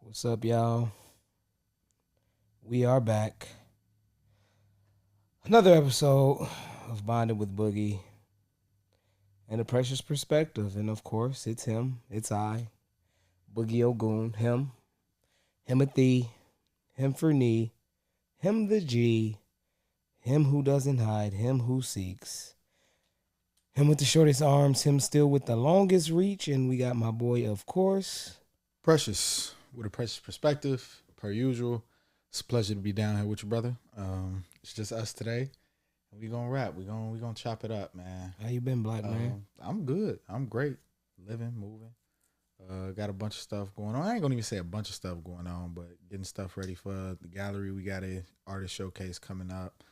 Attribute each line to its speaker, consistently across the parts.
Speaker 1: What's up, y'all? We are back. Another episode of Bonding with Boogie and a Precious Perspective. And of course, it's him, it's I, Boogie Ogun, him, Himothy, him for knee, him the G, him who doesn't hide, him who seeks, him with the shortest arms, him still with the longest reach. And we got my boy, of course,
Speaker 2: Precious, with a precious perspective, per usual. It's a pleasure to be down here with you, brother. It's just us today. We gonna rap. We gonna chop it up, man.
Speaker 1: How you been, black man?
Speaker 2: I'm good. I'm great. Living, moving. Got a bunch of stuff going on. I ain't gonna even say a bunch of stuff going on, but getting stuff ready for the gallery. We got a artist showcase coming up.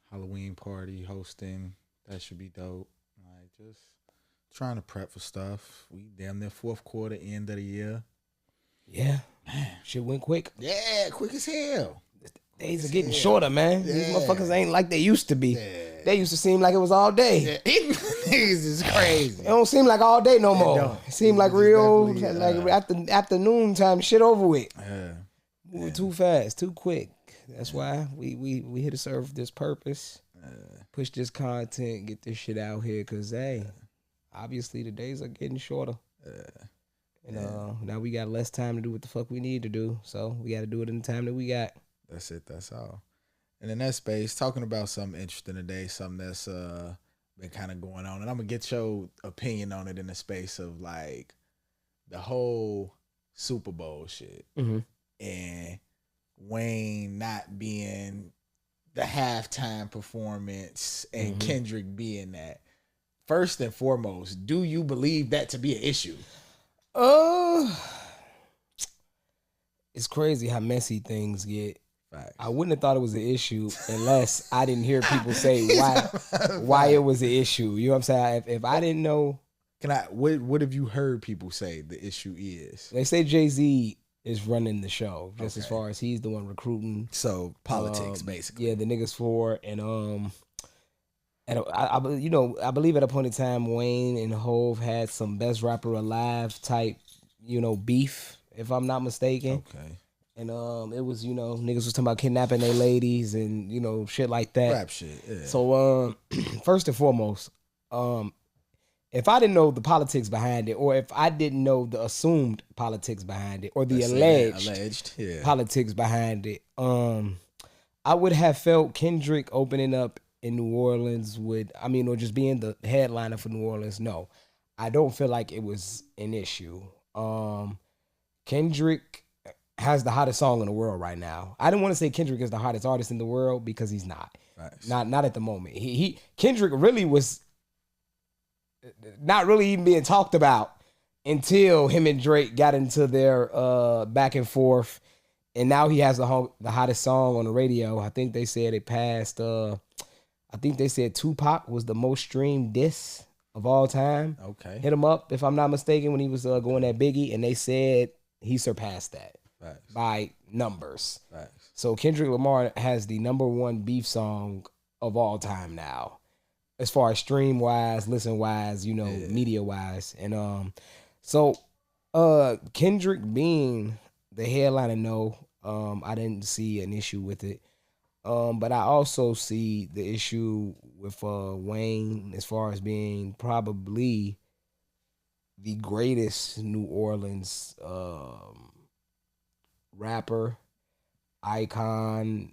Speaker 2: Halloween party hosting. That should be dope. Like just trying to prep for stuff. We damn near fourth quarter, end of the year.
Speaker 1: Yeah, man, shit went quick.
Speaker 2: Yeah, quick as hell.
Speaker 1: Days are getting shorter, man.
Speaker 2: Yeah.
Speaker 1: These motherfuckers ain't like they used to be.
Speaker 2: Yeah.
Speaker 1: They used to seem like it was all day.
Speaker 2: Yeah. Niggas is crazy.
Speaker 1: It don't seem like all day no more.
Speaker 2: don't.
Speaker 1: It seem like
Speaker 2: It's
Speaker 1: real,
Speaker 2: definitely,
Speaker 1: like afternoon time, shit over with.
Speaker 2: Yeah.
Speaker 1: Moving too fast, too quick. That's why we here to serve this purpose. Push this content, get this shit out here, cause hey, obviously the days are getting shorter. And now we got less time to do what the fuck we need to do. So we got to do it in the time that we got.
Speaker 2: That's it. That's all. And in that space, talking about something interesting today, something that's been kind of going on, and I'm gonna get your opinion on it in the space of like the whole Super Bowl shit and Wayne not being the halftime performance and Kendrick being that. First and foremost, do you believe that to be an issue?
Speaker 1: It's crazy how messy things get.
Speaker 2: Facts.
Speaker 1: I wouldn't have thought it was an issue unless I didn't hear people say why it was an issue. You know what I'm saying? If I didn't know,
Speaker 2: what have you heard people say the issue is?
Speaker 1: they say Jay-Z is running the show, just as far as he's the one recruiting.
Speaker 2: So politics, basically.
Speaker 1: Yeah, the niggas for and I believe at a point in time Wayne and Hove had some best rapper alive type, beef, if I'm not mistaken.
Speaker 2: Okay.
Speaker 1: And it was, niggas was talking about kidnapping their ladies and, shit like that.
Speaker 2: Rap shit, yeah.
Speaker 1: So first and foremost, if I didn't know the politics behind it, or if I didn't know the assumed politics behind it, or the alleged politics behind it, I would have felt Kendrick opening up in New Orleans or just being the headliner for New Orleans. No, I don't feel like it was an issue. Kendrick has the hottest song in the world right now. I didn't want to say Kendrick is the hottest artist in the world because he's not.
Speaker 2: Nice.
Speaker 1: Not at the moment. Kendrick really was not really even being talked about until him and Drake got into their back and forth, and now he has the hottest song on the radio. I think they said it passed. I think they said Tupac was the most streamed diss of all time.
Speaker 2: Okay.
Speaker 1: Hit him up if I'm not mistaken when he was going at Biggie, and they said he surpassed that.
Speaker 2: Facts.
Speaker 1: By numbers.
Speaker 2: Facts.
Speaker 1: So Kendrick Lamar has the number one beef song of all time now, as far as stream wise, listen wise, media wise. And so Kendrick being the headliner, no, I didn't see an issue with it. But I also see the issue with Wayne as far as being probably the greatest New Orleans rapper, icon,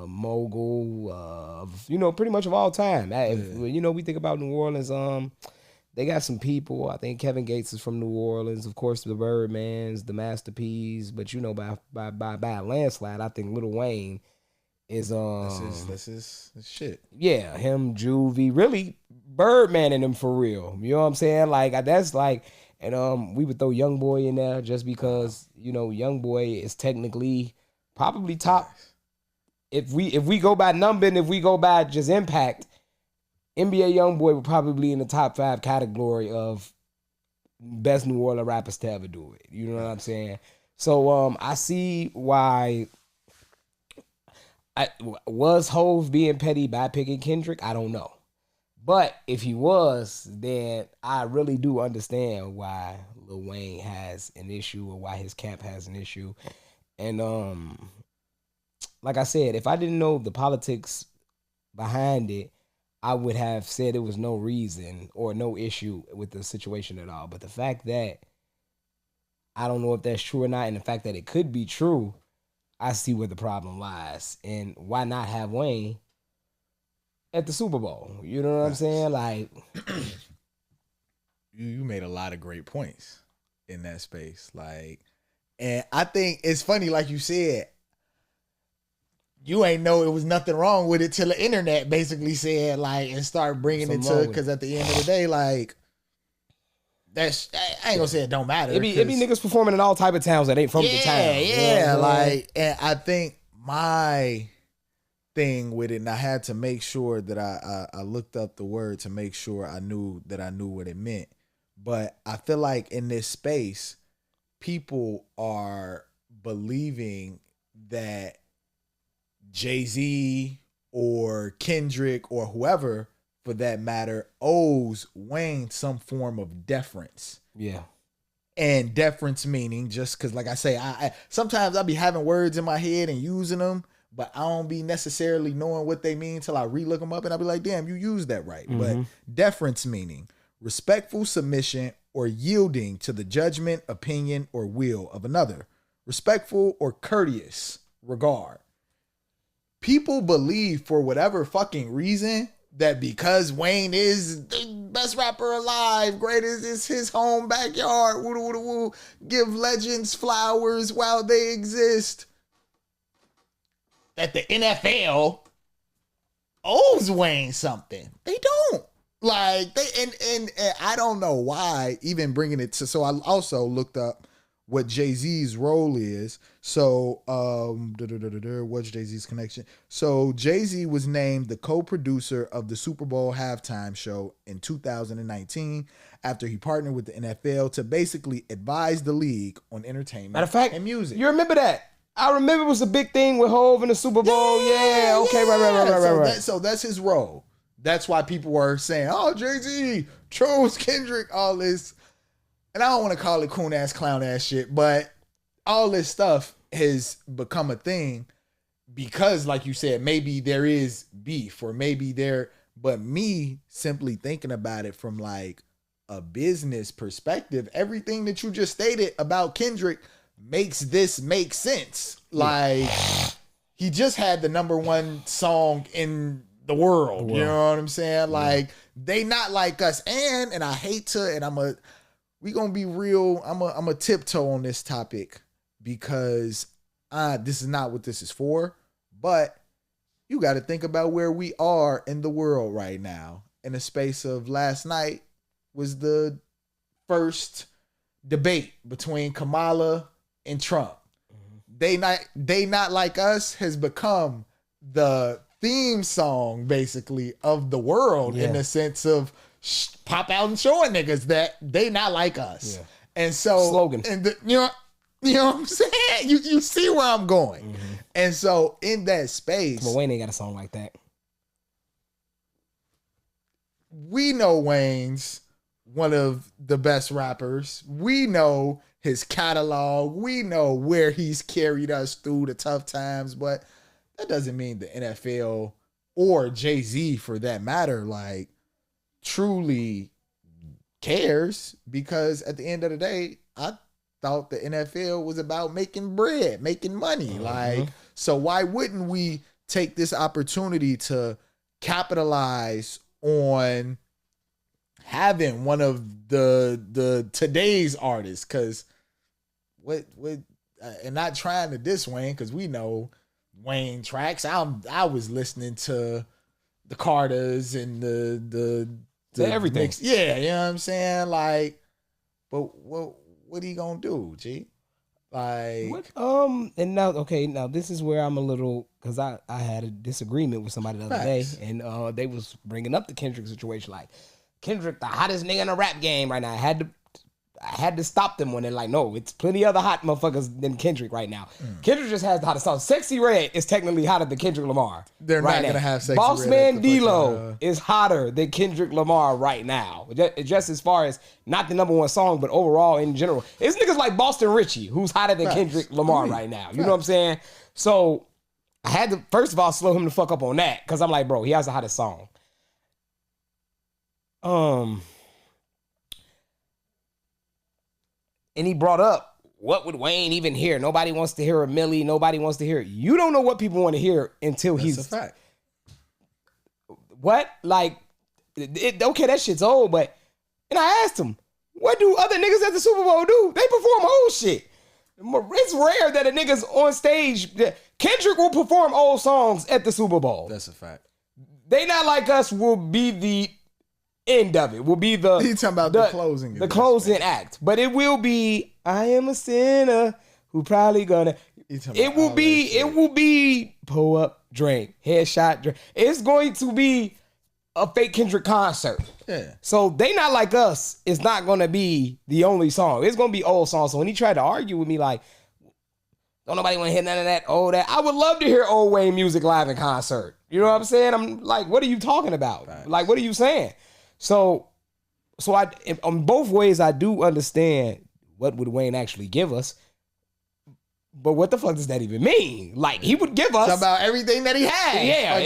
Speaker 1: mogul, pretty much of all time. We think about New Orleans, they got some people. I think Kevin Gates is from New Orleans. Of course, the Birdmans, the Master P's. But by a landslide, I think Lil Wayne is
Speaker 2: That's his shit.
Speaker 1: Yeah, him, Juvie, really Birdman in him for real. You know what I'm saying? Like that's like. And we would throw Young Boy in there just because, Young Boy is technically probably top. If we go by number and if we go by just impact, NBA Young Boy would probably be in the top 5 category of best New Orleans rappers to ever do it. You know what I'm saying? So I see why. Was Hove being petty by picking Kendrick? I don't know. But if he was, then I really do understand why Lil Wayne has an issue or why his camp has an issue. And like I said, if I didn't know the politics behind it, I would have said it was no reason or no issue with the situation at all. But the fact that I don't know if that's true or not, and the fact that it could be true, I see where the problem lies. And why not have Wayne at the Super Bowl? You know what I'm saying? Like,
Speaker 2: you made a lot of great points in that space. Like, and I think it's funny, like you said, you ain't know it was nothing wrong with it till the internet basically said, like, and start bringing it to, because at the end of the day, like, that's, I ain't gonna say it don't matter.
Speaker 1: It be niggas performing in all type of towns that ain't from the town.
Speaker 2: Yeah, like, and I think my thing with it, and I had to make sure that I looked up the word to make sure I knew what it meant. But I feel like in this space, people are believing that Jay-Z or Kendrick or whoever, for that matter, owes Wayne some form of deference.
Speaker 1: Yeah. And
Speaker 2: deference meaning, just because, like I say, I sometimes I be having words in my head and using them, but I don't be necessarily knowing what they mean till I re-look them up, and I be like, damn, you used that right. But deference meaning respectful submission or yielding to the judgment, opinion, or will of another. Respectful or courteous regard. People believe, for whatever fucking reason, that because Wayne is the best rapper alive, greatest is his home backyard, woo woo woo, give legends flowers while they exist, that the NFL owes Wayne something. They don't. Like, they and I don't know why, even bringing it to, so I also looked up what Jay-Z's role is. So, what's Jay-Z's connection? So, Jay-Z was named the co-producer of the Super Bowl halftime show in 2019 after he partnered with the NFL to basically advise the league on entertainment
Speaker 1: Matter of fact,
Speaker 2: and music.
Speaker 1: You remember that? I remember it was a big thing with Hov in the Super Bowl. Yeah, okay, right.
Speaker 2: So that's his role. That's why people were saying, oh, Jay-Z chose Kendrick, all this. And I don't want to call it coon ass, clown ass shit, but all this stuff has become a thing because, like you said, maybe there is beef or maybe there, but me simply thinking about it from like a business perspective, everything that you just stated about Kendrick makes this make sense. Like, he just had the #1 song in the world. You know what I'm saying? Like, they not like us. And I hate to, and we gonna be real. I'm a tiptoe on this topic because this is not what this is for. But you got to think about where we are in the world right now. In the space of last night was the first debate between Kamala and Trump. They not like us has become the theme song basically of the world in the sense of pop out and showing niggas that they not like us. Yeah. And so
Speaker 1: slogan.
Speaker 2: And you know what I'm saying? You see where I'm going. And so in that space,
Speaker 1: but Wayne ain't got a song like that.
Speaker 2: We know Wayne's one of the best rappers. We know his catalog. We know where he's carried us through the tough times, but that doesn't mean the NFL or Jay-Z for that matter, like, truly cares, because at the end of the day, I thought the NFL was about making bread, making money. Like, so why wouldn't we take this opportunity to capitalize on having one of the today's artists? Because and not trying to diss Wayne, because we know Wayne tracks. I was listening to the Carters and the
Speaker 1: everything.
Speaker 2: Mix. Yeah, you know what I'm saying? Like, but what he gonna do, G? Like,
Speaker 1: what, and now this is where I'm a little, because I had a disagreement with somebody the other day, and they was bringing up the Kendrick situation, like, Kendrick the hottest nigga in the rap game right now. I had to stop them when they're like, no, it's plenty other hot motherfuckers than Kendrick right now. Kendrick just has the hottest song. Sexy Red is technically hotter than Kendrick Lamar.
Speaker 2: They're
Speaker 1: right
Speaker 2: not going to have Sexy
Speaker 1: Boss
Speaker 2: Red.
Speaker 1: Man D-Lo is hotter than Kendrick Lamar right now. Just as far as not the number one song, but overall in general. It's niggas like Boston Richie, who's hotter than Kendrick Lamar right now. You know what I'm saying? So I had to, first of all, slow him the fuck up on that, because I'm like, bro, he has the hottest song. And he brought up, what would Wayne even hear? Nobody wants to hear a Millie. Nobody wants to hear it. You don't know what people want to hear until
Speaker 2: That's a fact.
Speaker 1: What? Like, okay, that shit's old, but... And I asked him, what do other niggas at the Super Bowl do? They perform old shit. It's rare that a nigga's on stage... Kendrick will perform old songs at the Super Bowl.
Speaker 2: That's a fact.
Speaker 1: They Not Like Us will be the end of it. Will be the...
Speaker 2: He's talking about the closing.
Speaker 1: The closing act. But it will be, I am a sinner who probably gonna... It will be pull up, drink, headshot, drink. It's going to be a fake Kendrick concert.
Speaker 2: Yeah.
Speaker 1: So They Not Like Us is not going to be the only song. It's going to be old songs. So when he tried to argue with me like, don't nobody want to hear none of that, old that. I would love to hear old Wayne music live in concert. You know what I'm saying? I'm like, what are you talking about?
Speaker 2: Right.
Speaker 1: Like, what are you saying? So I, on both ways, I do understand what would Wayne actually give us. But what the fuck does that even mean? Like, he would give us...
Speaker 2: Talk about everything that he had.
Speaker 1: Yeah,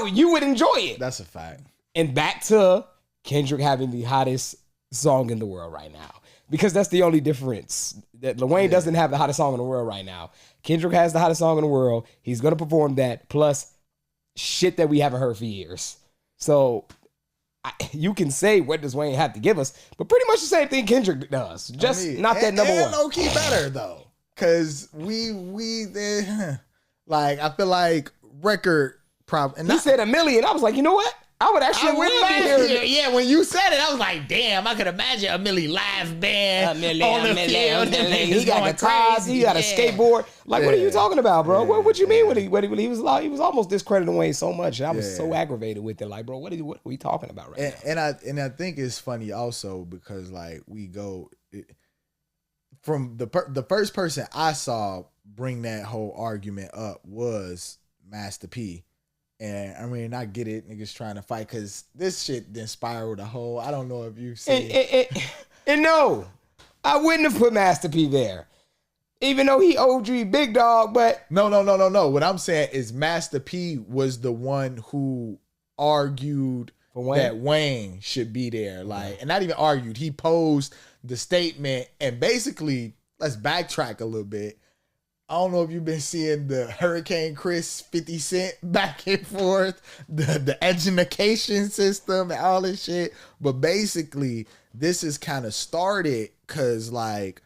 Speaker 1: you would enjoy it.
Speaker 2: That's a fact.
Speaker 1: And back to Kendrick having the hottest song in the world right now. Because that's the only difference. That Lil Wayne doesn't have the hottest song in the world right now. Kendrick has the hottest song in the world. He's going to perform that, plus shit that we haven't heard for years. So... you can say, what does Wayne have to give us? But pretty much the same thing Kendrick does. Just not that number one.
Speaker 2: Low key better, though. Because like, I feel like record
Speaker 1: he said $1 million. I was like, you know what? I would actually love to hear it.
Speaker 2: Yeah, when you said it, I was like, damn, I could imagine a Millie live band on the field.
Speaker 1: He got guitars, he got a skateboard. Like, what are you talking about, bro? What you mean? He was almost discrediting Wayne so much, and I was so aggravated with it. Like, bro, what are we talking about right now?
Speaker 2: And I think it's funny also because like we go from the first person I saw bring that whole argument up was Master P. And I mean, I get it, niggas trying to fight because this shit then spiraled a whole. I don't know if you've seen
Speaker 1: and no, I wouldn't have put Master P there, even though he OG big dog. But
Speaker 2: no. What I'm saying is Master P was the one who argued that Wayne should be there, like, and not even argued. He posed the statement, and basically, let's backtrack a little bit. I don't know if you've been seeing the Hurricane Chris 50 Cent back and forth, the education system and all this shit. But basically, this is kind of started because like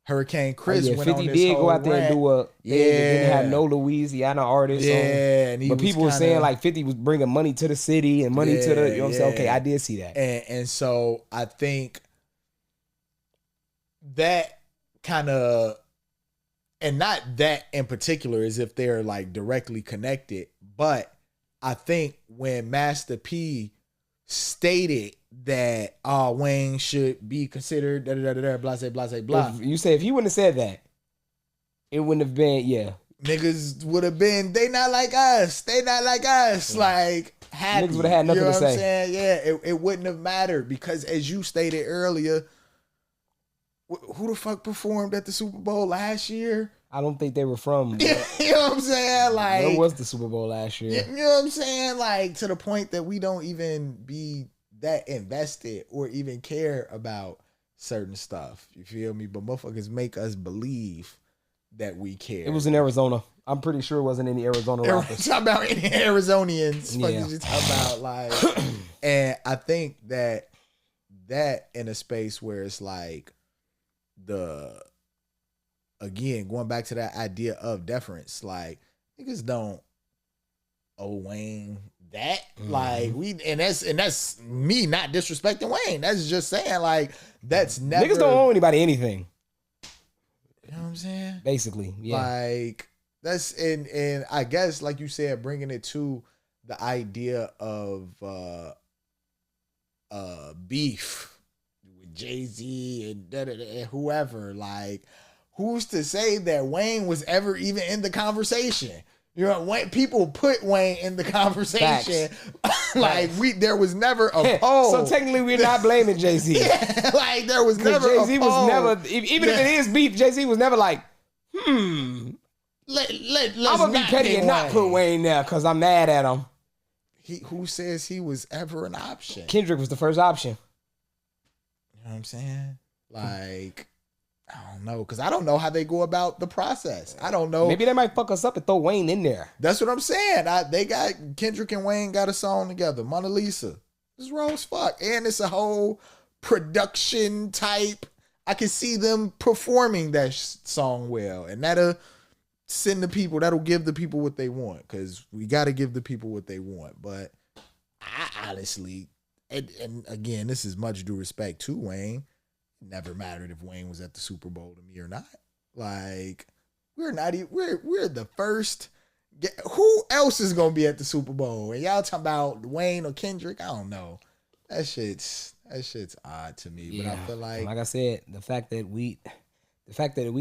Speaker 2: Hurricane Chris went 50 on this
Speaker 1: did
Speaker 2: whole
Speaker 1: go out there
Speaker 2: rant.
Speaker 1: and do a didn't have no Louisiana artists.
Speaker 2: Yeah,
Speaker 1: but people were saying like 50 was bringing money to the city and money to the, you know what I'm saying? Okay, I did see that.
Speaker 2: And so I think that kind of, and not that in particular as if they're like directly connected, but I think when Master P stated that Wayne should be considered blah.
Speaker 1: You say if he wouldn't have said that, it wouldn't have been,
Speaker 2: niggas would have been, they not like us. Like, happy.
Speaker 1: Niggas would have had nothing to say.
Speaker 2: What I'm saying? Yeah, it wouldn't have mattered because as you stated earlier, who the fuck performed at the Super Bowl last year?
Speaker 1: I don't think they were from.
Speaker 2: You know what I'm saying? Like,
Speaker 1: where was the Super Bowl last year?
Speaker 2: You know what I'm saying? Like, to the point that we don't even be that invested or even care about certain stuff. You feel me? But motherfuckers make us believe that we care.
Speaker 1: It was in Arizona. I'm pretty sure it wasn't any Arizona rappers.
Speaker 2: Talk about any Arizonians. Yeah. You talk about like, and I think that in a space where it's like again, going back to that idea of deference, like niggas don't owe Wayne that. Like that's me not disrespecting Wayne. That's just saying like that's never,
Speaker 1: niggas don't owe anybody anything.
Speaker 2: You know what I'm saying?
Speaker 1: Basically, yeah.
Speaker 2: Like that's and I guess like you said, bringing it to the idea of beef with Jay-Z and and whoever. Like, who's to say that Wayne was ever even in the conversation? You know, people put Wayne in the conversation. Like, there was never a poll.
Speaker 1: So technically, we're not blaming Jay-Z.
Speaker 2: Yeah, like, there was never
Speaker 1: Jay-Z
Speaker 2: a poll.
Speaker 1: was never, even if it is beef, Jay-Z was never like, let's I'm going to be petty and not put Wayne there because I'm mad at him.
Speaker 2: Who says he was ever an option?
Speaker 1: Kendrick was the first option.
Speaker 2: You know what I'm saying? Like, I don't know, because I don't know how they go about the process. I don't know.
Speaker 1: Maybe they might fuck us up and throw Wayne in there.
Speaker 2: That's what I'm saying. They got Kendrick and Wayne got a song together, Mona Lisa. It's raw as fuck. And it's a whole production type. I can see them performing that song well. And that'll give the people what they want. Because we got to give the people what they want. But I honestly, and again, this is much due respect to Wayne. Never mattered if Wayne was at the Super Bowl to me or not. Like, we're the first. Who else is gonna be at the Super Bowl? And y'all talking about Wayne or Kendrick? I don't know. That shit's odd to me. Yeah. But I feel like
Speaker 1: I said, the fact that we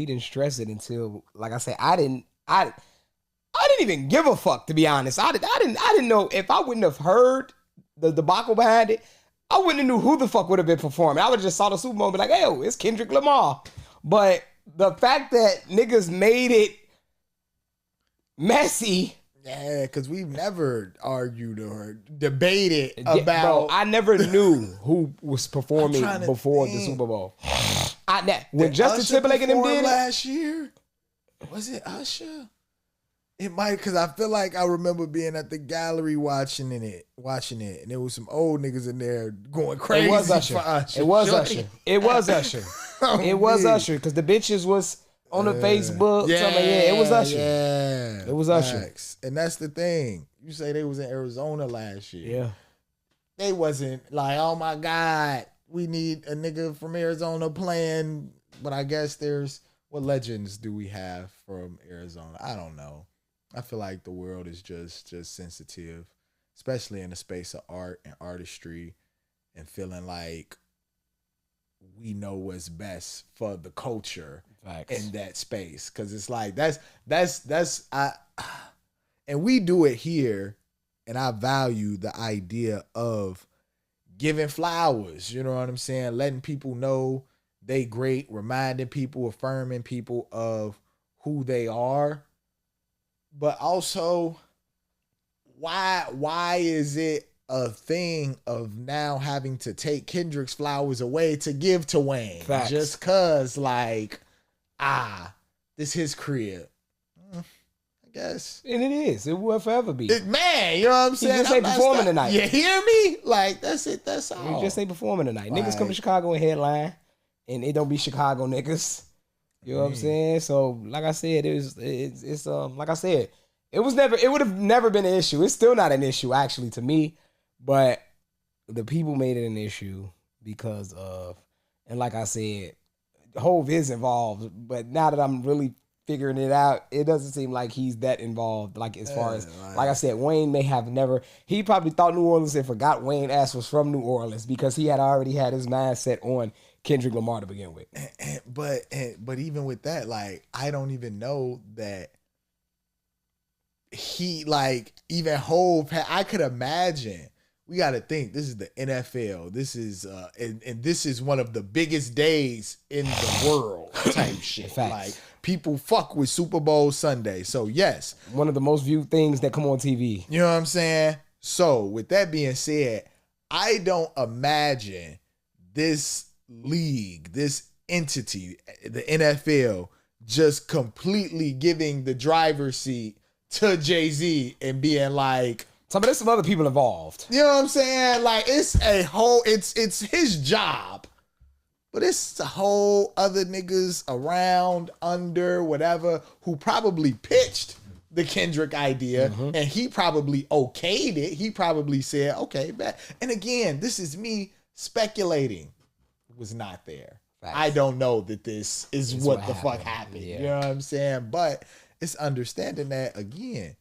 Speaker 1: didn't stress it until, like I said, I didn't even give a fuck, to be honest. I didn't know. If I wouldn't have heard the debacle behind it, I wouldn't have knew who the fuck would have been performing. I would have just saw the Super Bowl and be like, hey, it's Kendrick Lamar. But the fact that niggas made it messy.
Speaker 2: Yeah, because we've never argued or debated about.
Speaker 1: Bro, I never knew who was performing before the Super Bowl. When Justin Timberlake and them did
Speaker 2: last year, was it Usher? It might, because I feel like I remember being at the gallery watching it, and there was some old niggas in there going crazy.
Speaker 1: It was Usher. It was Usher. It was Usher. It was Usher, because the bitches was on the Facebook.
Speaker 2: Yeah,
Speaker 1: it was Usher.
Speaker 2: Yeah,
Speaker 1: it was Usher.
Speaker 2: And that's the thing. You say they was in Arizona last year.
Speaker 1: Yeah.
Speaker 2: They wasn't like, oh my God, we need a nigga from Arizona playing. But I guess what legends do we have from Arizona? I don't know. I feel like the world is just sensitive, especially in the space of art and artistry, and feeling like we know what's best for the culture. Facts. In that space. Because it's like, and we do it here, and I value the idea of giving flowers, you know what I'm saying? Letting people know they great, reminding people, affirming people of who they are. But also, why is it a thing of now having to take Kendrick's flowers away to give to Wayne?
Speaker 1: Facts.
Speaker 2: Just cause, like, this his crib. I guess.
Speaker 1: And it is. It will forever be.
Speaker 2: Man, you know what I'm saying?
Speaker 1: He just ain't performing tonight.
Speaker 2: You hear me? Like, that's it. That's all.
Speaker 1: He just ain't performing tonight. Niggas come to Chicago and headline, and it don't be Chicago niggas. You know what I'm saying? So, like I said, it's like I said, it would have never been an issue. It's still not an issue, actually, to me. But the people made it an issue because of, and like I said, Hov is involved. But now that I'm really figuring it out, it doesn't seem like he's that involved. Like, as far as, like I said, Wayne may have never, he probably thought New Orleans and forgot Wayne ass was from New Orleans because he had already had his mindset on Kendrick Lamar to begin with.
Speaker 2: But even with that, like, I don't even know that he, like, even Hov, I could imagine. We got to think, this is the NFL. This is and this is one of the biggest days in the world type shit.
Speaker 1: Facts.
Speaker 2: Like, people fuck with Super Bowl Sunday. So yes,
Speaker 1: one of the most viewed things that come on TV.
Speaker 2: You know what I'm saying? So with that being said, I don't imagine this league, this entity, the NFL, just completely giving the driver's seat to Jay-Z and being like,
Speaker 1: there's some other people involved.
Speaker 2: You know what I'm saying? Like, it's his job, but it's a whole other niggas around, under, whatever, who probably pitched the Kendrick idea, and he probably okayed it. He probably said, okay, bet. And again, this is me speculating. It was not there. Facts. I don't know that this is what the fuck happened. Yeah. You know what I'm saying? But it's understanding that, again,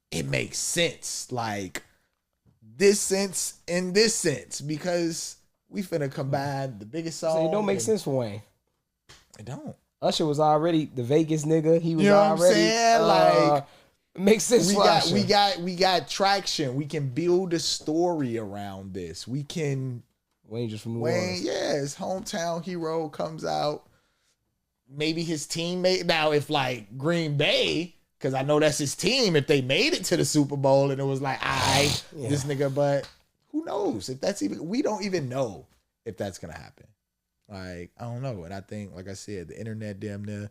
Speaker 2: it makes sense. Like, this sense and this sense, because we finna combine the biggest song.
Speaker 1: So it don't make sense for Wayne.
Speaker 2: It don't.
Speaker 1: Usher was already the Vegas nigga. He was
Speaker 2: You know
Speaker 1: already.
Speaker 2: what I'm saying? Like,
Speaker 1: makes sense.
Speaker 2: We got traction. We can build a story around this. We can.
Speaker 1: Wayne just from New Orleans.
Speaker 2: Yeah, his hometown hero comes out. Maybe his teammate. Now, if like Green Bay, because I know that's his team, if they made it to the Super Bowl and it was like, this nigga, but who knows if that's even, we don't even know if that's going to happen. Like, I don't know. And I think, like I said, the internet damn near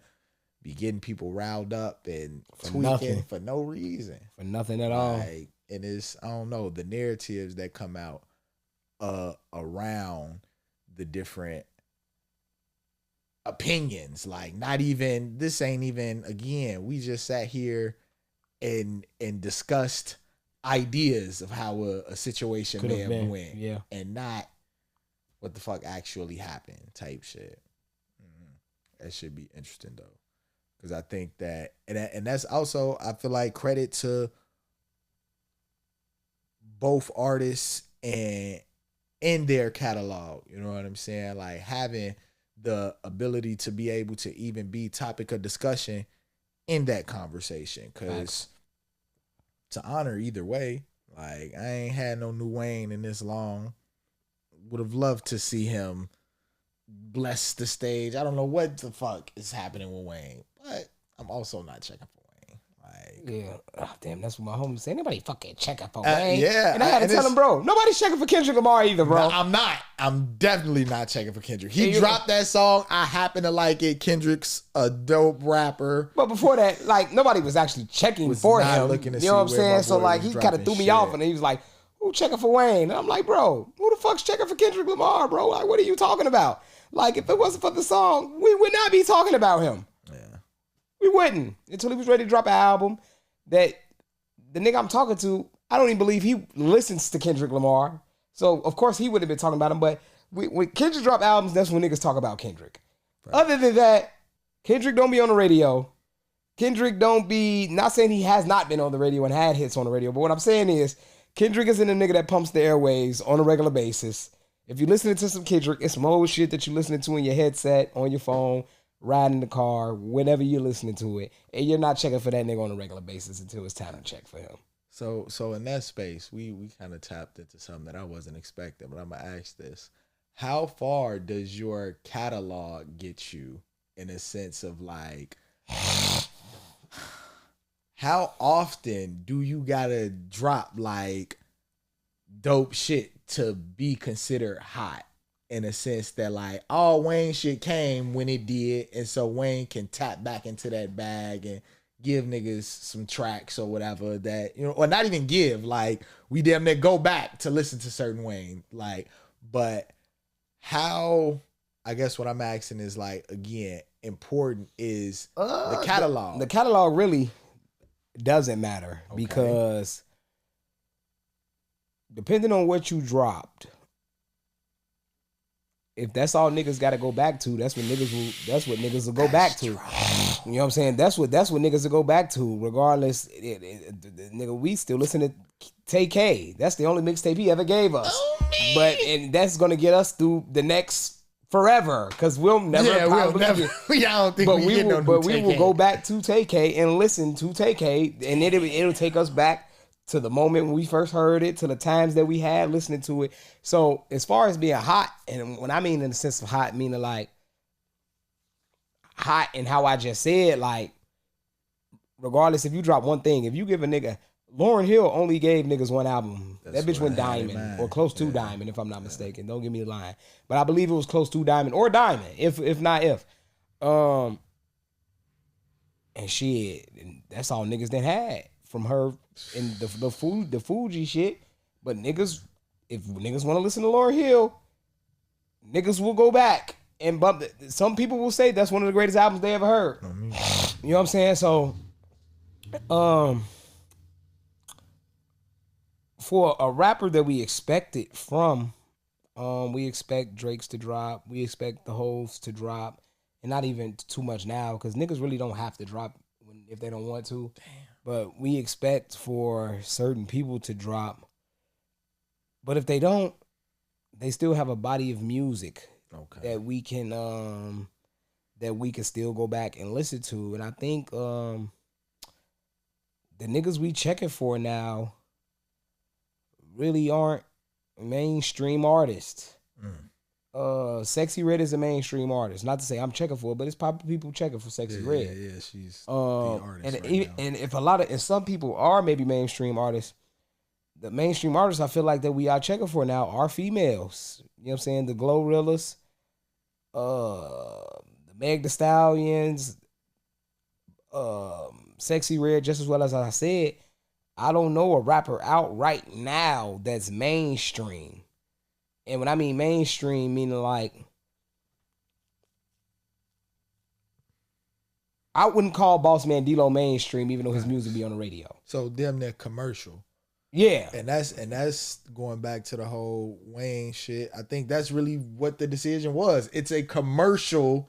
Speaker 2: be getting people riled up and tweaking for no reason.
Speaker 1: For nothing at all.
Speaker 2: Like, and it's, I don't know, the narratives that come out around the different opinions, like not even, this ain't even, again, we just sat here and discussed ideas of how a situation may have went, and not what the fuck actually happened type shit. That should be interesting though, because I think that, and that's also, I feel like, credit to both artists and in their catalog, you know what I'm saying? Like having the ability to be able to even be topic of discussion in that conversation. Because to honor either way, like I ain't had no new Wayne in this long. Would have loved to see him bless the stage. I don't know what the fuck is happening with Wayne, but I'm also not checking for Wayne. Like,
Speaker 1: damn, that's what my homie said. Anybody fucking checking for Wayne?
Speaker 2: Yeah,
Speaker 1: and I had to tell him, bro, nobody's checking for Kendrick Lamar either, bro.
Speaker 2: No, I'm not. I'm definitely not checking for Kendrick. He dropped that song. I happen to like it. Kendrick's a dope rapper.
Speaker 1: But before that, like nobody was actually checking for him. You know what I'm saying? So like he kind of threw me off, and he was like, "Who checking for Wayne?" And I'm like, "Bro, who the fuck's checking for Kendrick Lamar, bro? Like, what are you talking about? Like, if it wasn't for the song, we would not be talking about him. Yeah, we wouldn't until he was ready to drop an album." That the nigga I'm talking to, I don't even believe he listens to Kendrick Lamar. So, of course, he wouldn't have been talking about him. But when Kendrick drop albums, that's when niggas talk about Kendrick. Right. Other than that, Kendrick don't be on the radio. Kendrick don't be, not saying he has not been on the radio and had hits on the radio, but what I'm saying is Kendrick isn't a nigga that pumps the airwaves on a regular basis. If you're listening to some Kendrick, it's some old shit that you're listening to in your headset, on your phone, riding the car, whenever you're listening to it, and you're not checking for that nigga on a regular basis until it's time to check for him.
Speaker 2: So in that space, we kind of tapped into something that I wasn't expecting, but I'm gonna ask this: how far does your catalog get you, in a sense of like, how often do you gotta drop like dope shit to be considered hot? In a sense that like all Wayne shit came when it did, and so Wayne can tap back into that bag and give niggas some tracks or whatever that, you know, or not even give, like we damn near go back to listen to certain Wayne, like, but how, I guess what I'm asking is like, again, important is the catalog.
Speaker 1: The catalog really doesn't matter, because depending on what you dropped, if that's all niggas got to go back to, that's what niggas will go back to. You know what I'm saying? That's what niggas will go back to, regardless. Nigga, we still listen to TK. That's the only mixtape he ever gave us. And that's gonna get us through the next forever, because we'll never. Yeah, I don't think we will go back to TK and listen to TK, and it'll take us back to the moment when we first heard it, to the times that we had listening to it. So as far as being hot, and when I mean in the sense of hot, meaning like hot and how I just said, like, regardless if you drop one thing, if you give a nigga, Lauryn Hill only gave niggas one album. That bitch went diamond, or close to diamond, if I'm not mistaken. Don't give me a line. But I believe it was close to diamond, or diamond, if not if. And shit, that's all niggas that had from her in the Fuji shit. But niggas, if niggas want to listen to Lauryn Hill, niggas will go back and bump it. Some people will say that's one of the greatest albums they ever heard. You know what I'm saying? So, for a rapper that we expected from, we expect Drake's to drop, we expect the Hoves to drop, and not even too much now, because niggas really don't have to drop if they don't want to. Damn. But we expect for certain people to drop. But if they don't, they still have a body of music
Speaker 2: Okay.
Speaker 1: that we can still go back and listen to. And I think the niggas we checking for now really aren't mainstream artists. Sexy Red is a mainstream artist. Not to say I'm checking for it, but it's probably people checking for Sexy Red.
Speaker 2: Yeah, she's the artist
Speaker 1: and if and some people are maybe mainstream artists, the mainstream artists I feel like that we are checking for now are females. You know what I'm saying? The Glorillas, the Meg Thee Stallions, Sexy Red, just as well as I said. I don't know a rapper out right now that's mainstream. And when I mean mainstream, meaning like, I wouldn't call Boss Man D-Lo mainstream, even though his music be on the radio.
Speaker 2: So damn near commercial.
Speaker 1: Yeah.
Speaker 2: And that's going back to the whole Wayne shit. I think that's really what the decision was. It's a commercial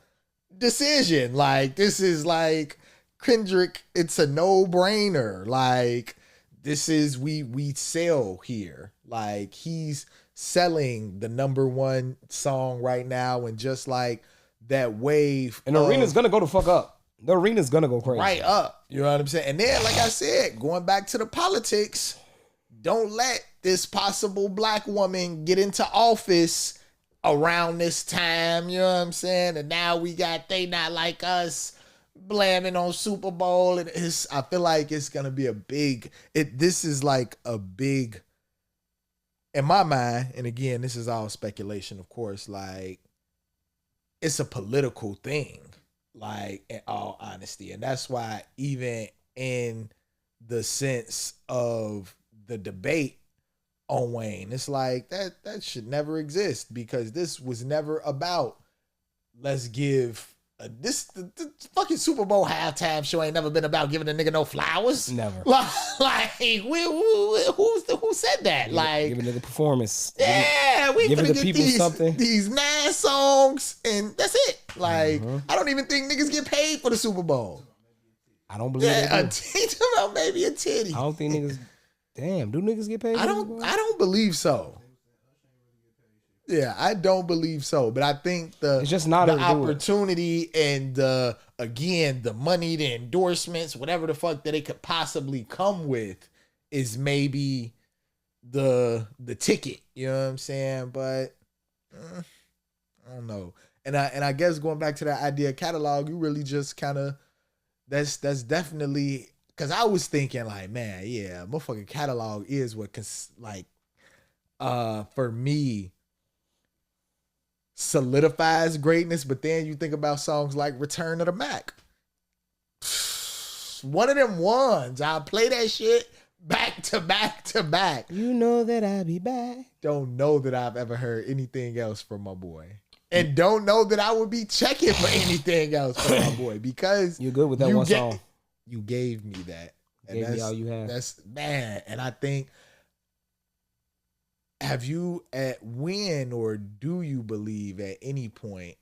Speaker 2: decision. Like, this is like Kendrick, it's a no-brainer. Like, this is we sell here. Like, he's selling the number one song right now, and just like that wave,
Speaker 1: and the arena's gonna go the fuck up. The arena's gonna go crazy.
Speaker 2: Right up. You know what I'm saying? And then, like I said, going back to the politics, don't let this possible black woman get into office around this time. You know what I'm saying? And now we got They Not Like Us blaming on Super Bowl. And I feel like it's gonna be a big. This is like a big. In my mind, and again, this is all speculation, of course, like, it's a political thing, like, in all honesty. And that's why, even in the sense of the debate on Wayne, it's like, that should never exist, because this was never about, let's give the fucking Super Bowl halftime show ain't never been about giving a nigga no flowers.
Speaker 1: Never.
Speaker 2: Like who said that? Like,
Speaker 1: give a nigga performance.
Speaker 2: Yeah, we
Speaker 1: giving
Speaker 2: finna
Speaker 1: the
Speaker 2: get
Speaker 1: people something.
Speaker 2: These 9 songs, and that's it. Like, I don't even think niggas get paid for the Super Bowl.
Speaker 1: I don't believe
Speaker 2: about maybe a titty.
Speaker 1: I don't think niggas. Damn, do niggas get paid?
Speaker 2: I don't believe so. Yeah, I don't believe so. But I think
Speaker 1: it's just not
Speaker 2: the opportunity and the money, the endorsements, whatever the fuck that it could possibly come with, is maybe the ticket. You know what I'm saying? But I don't know. And I guess going back to that idea of catalog, you really just kind of that's definitely, because I was thinking like, man, yeah, motherfucking catalog is what for me solidifies greatness. But then you think about songs like Return of the Mac. One of them ones. I'll play that shit back to back to back.
Speaker 1: You know that I'll be back.
Speaker 2: Don't know that I've ever heard anything else from my boy. And don't know that I would be checking for anything else from my boy, because
Speaker 1: you're good with that one song.
Speaker 2: You gave me that.
Speaker 1: And gave me all you have.
Speaker 2: That's, man. And I think, have you or do you believe at any point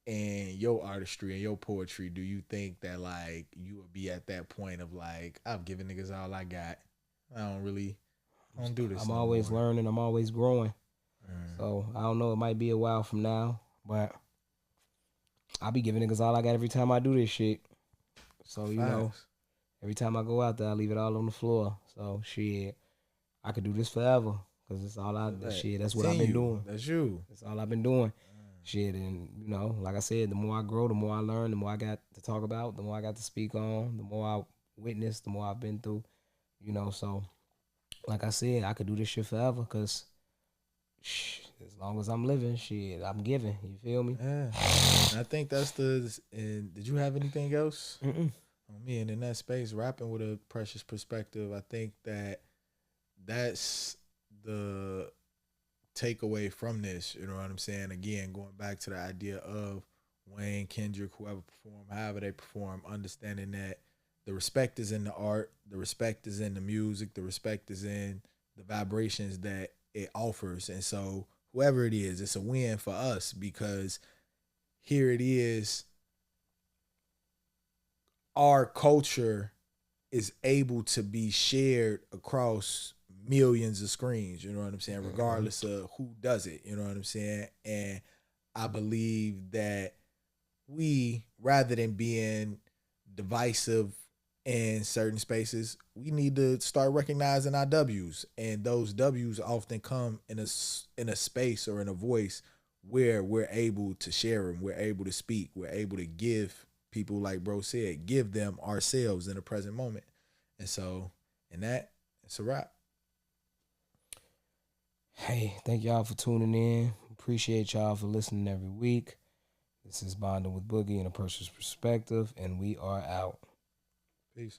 Speaker 2: in your artistry and your poetry, do you think that like you would be at that point of like, I've given niggas all I got, I don't do this.
Speaker 1: I'm always learning, I'm always growing. So I don't know, it might be a while from now, but I'll be giving niggas all I got every time I do this shit. So, you know, every time I go out there, I leave it all on the floor. So shit, I could do this forever. Cause it's all that's what I've been doing.
Speaker 2: That's you.
Speaker 1: That's all I've been doing. Shit, and you know, like I said, the more I grow, the more I learn, the more I got to talk about, the more I got to speak on, the more I witness, the more I've been through. You know, so like I said, I could do this shit forever. Cause as long as I'm living, shit, I'm giving. You feel me?
Speaker 2: Yeah. I think that's and did you have anything else?
Speaker 1: Mm-mm.
Speaker 2: On me, and in that space, rapping with a Precious perspective, I think that's the takeaway from this. You know what I'm saying? Again, going back to the idea of Wayne, Kendrick, whoever perform, however they perform, understanding that the respect is in the art, the respect is in the music, the respect is in the vibrations that it offers. And so whoever it is, it's a win for us, because here it is, our culture is able to be shared across millions of screens, you know what I'm saying, regardless of who does it, you know what I'm saying? And I believe that we, rather than being divisive in certain spaces, we need to start recognizing our W's, and those W's often come in a space or in a voice where we're able to share them, we're able to speak, we're able to give people, like bro said, give them ourselves in the present moment. And so, in that, it's a wrap.
Speaker 1: Hey, thank y'all for tuning in. Appreciate y'all for listening every week. This is Bonding with Boogie and a Person's Perspective, and we are out.
Speaker 2: Peace.